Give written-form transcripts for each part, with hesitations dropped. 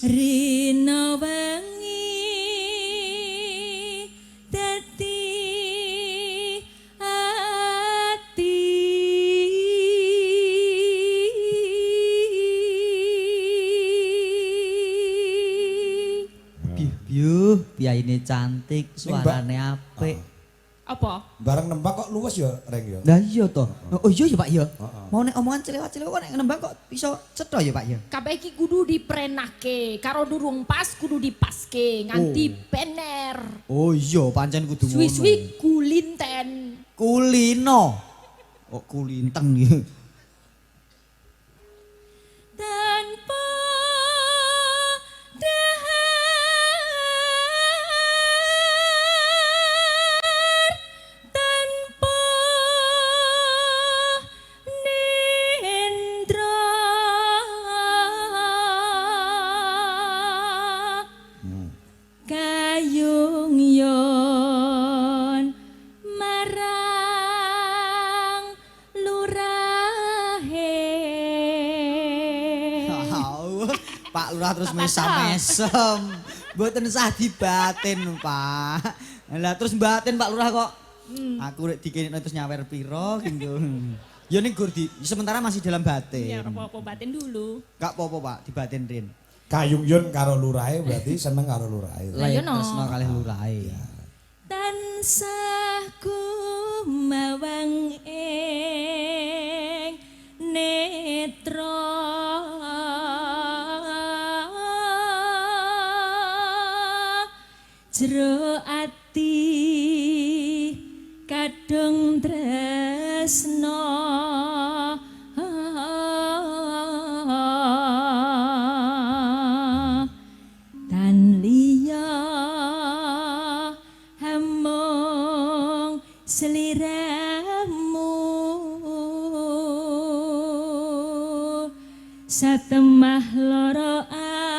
Rina wengi dadi ati Biu, biayine cantik, suarane apik. apa? Bareng nembak kok luwes ya, Reng ya. Lah iya toh. Oh iya ya Pak ya. Mau nek omongan celewat-celewat kok nek nembak kok bisa cetha ya Pak ya. Kabeh iki kudu diprenake, karo durung pas kudu dipaske nganti bener. Oh iya pancen kudu ngono. Suwi-suwi kulinten. Kulino. Oh kulinteng ya. Tanpa dahar, tanpa nendra, kayung yon marang lurahe. Pak Lurah terus mesam-mesem. Mboten sah dibatin, Pak. Lah terus batin Pak Lurah kok. Aku rek dikenekno terus nyawer piro gitu. Ya ning gur di sementara masih dalam batin. Ya apa-apa batin dulu. Gak apa-apa Pak, dibatin Rin. Kayung Yun karo lurahe berarti seneng karo lurahe. Lah, iya, no. Tresno kalih lurahe. Tansah kumawang ing netra jero ati kadung tresno tan liya hamung seliramu satemah loro asmara.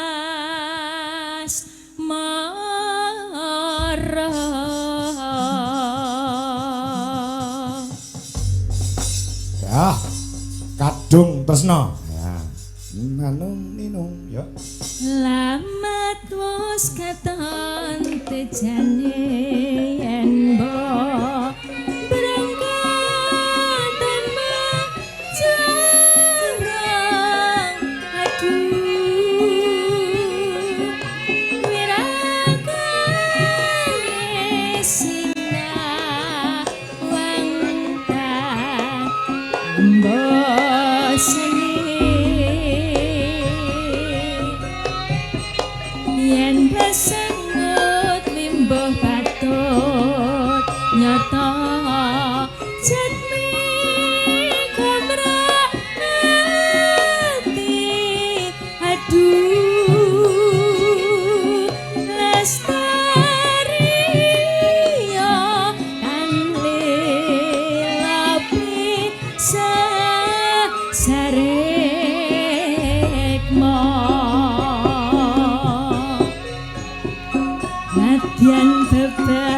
Ya, kadung tresno. Ya. Nanung ninung ya. Lamat wis katon tejane yen mbok berangkat tanpa jarang aduh wirakane sinawangtan mbok seni yen besengut limbuh patut nyata jatmi kumrak hati aduh lestari yo kan lilapi sarekmo nadyan bebasane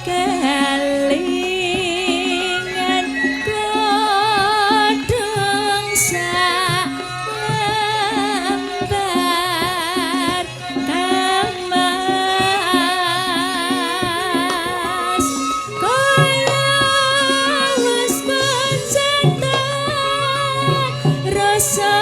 kelingan godhong sabar kamas kaya wis pencetan rasa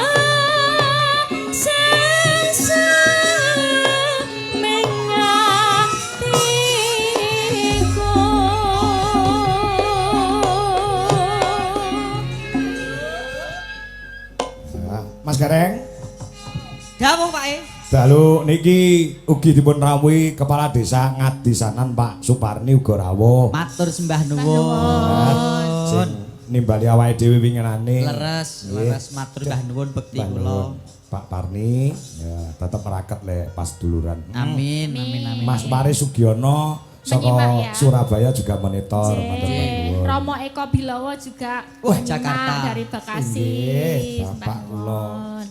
Mas Gareng. Dawuh Pak E. Dalu niki ugi dipun rawuhi Kepala Desa Ngadisanan Pak Suparni uga rawuh. Matur sembah nuwun. Sing nimbali awake dhewe winginane. Leres, leres matur mbah nuwun bekti kula. Pak Parni ya tetep raket le pas duluran. Amin, amin, amin. Mas Pari Sugiono saka Menyimak ya. Surabaya juga monitor. Matur nuwun. Romo Eko Bilowo juga Wah, menyimak Jakarta. dari Bekasi. Nggih, Sembah Bapak kula. nuwun.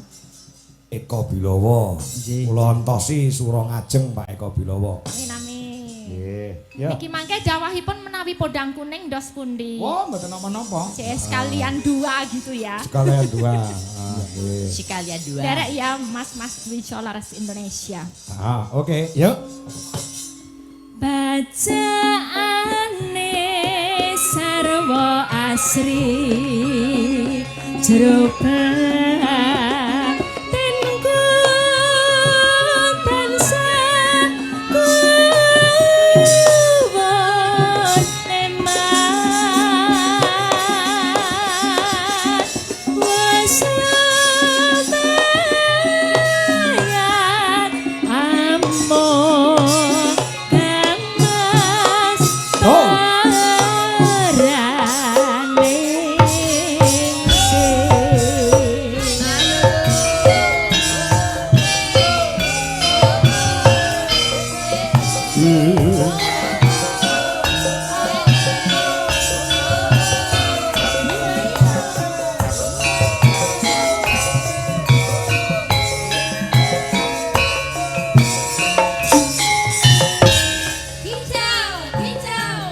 Eko Bilowo. Nggih. Kula entosi Suro Ngajeng Pak Eko Bilowo. Amin amin. Nggih. Ya. Niki mangke dawahipun menawi podang kuning dos pundi. Wah, mboten napa-napa. CS sekalian dua gitu ya. Sekalian dua. Sekalian dua. Derek ya Mas Dwi Solares Indonesia. Oke, yuk. Bacaane sarwa asri jero batinku tansah kuwon eman wis lumayan amung kemas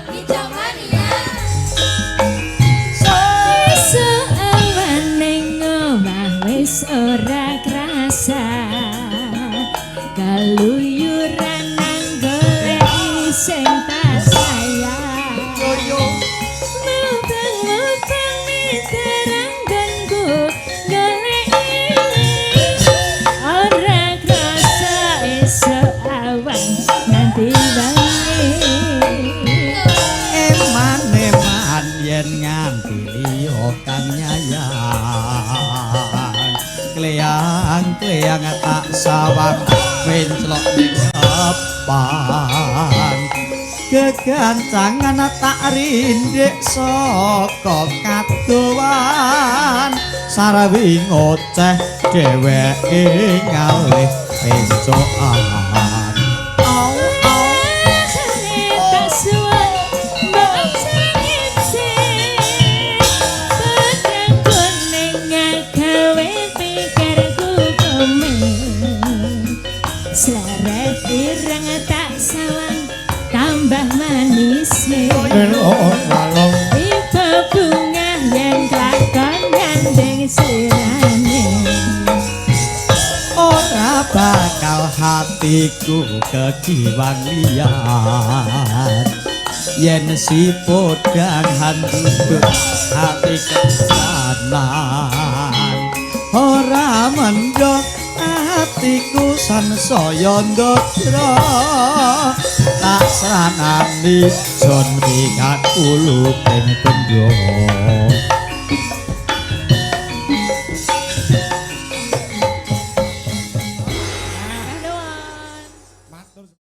Hijau mania. Seawane ngomah wis ora krasa kaluyuran nang golek sing tak sayang mutang-mutang miterang ganggu golek ora krasa esok awan nanti Eman-eman yen nganti liya kang nyayang Kleang-kleang tak sawang menclok ning depan Kegancangan tak rindik saka kadowan Sarawi ngoceh dheweke ngalih encokan Seret ireng tak sawang tambah manis Ibu bunga yang kelakon gandeng sirane Ora bakal hatiku kekiwang liyan Yen si podang handuk hati kesanan Ora mendok hatiku sansaya ndodra Tak seranani son ringat ulu ping bendho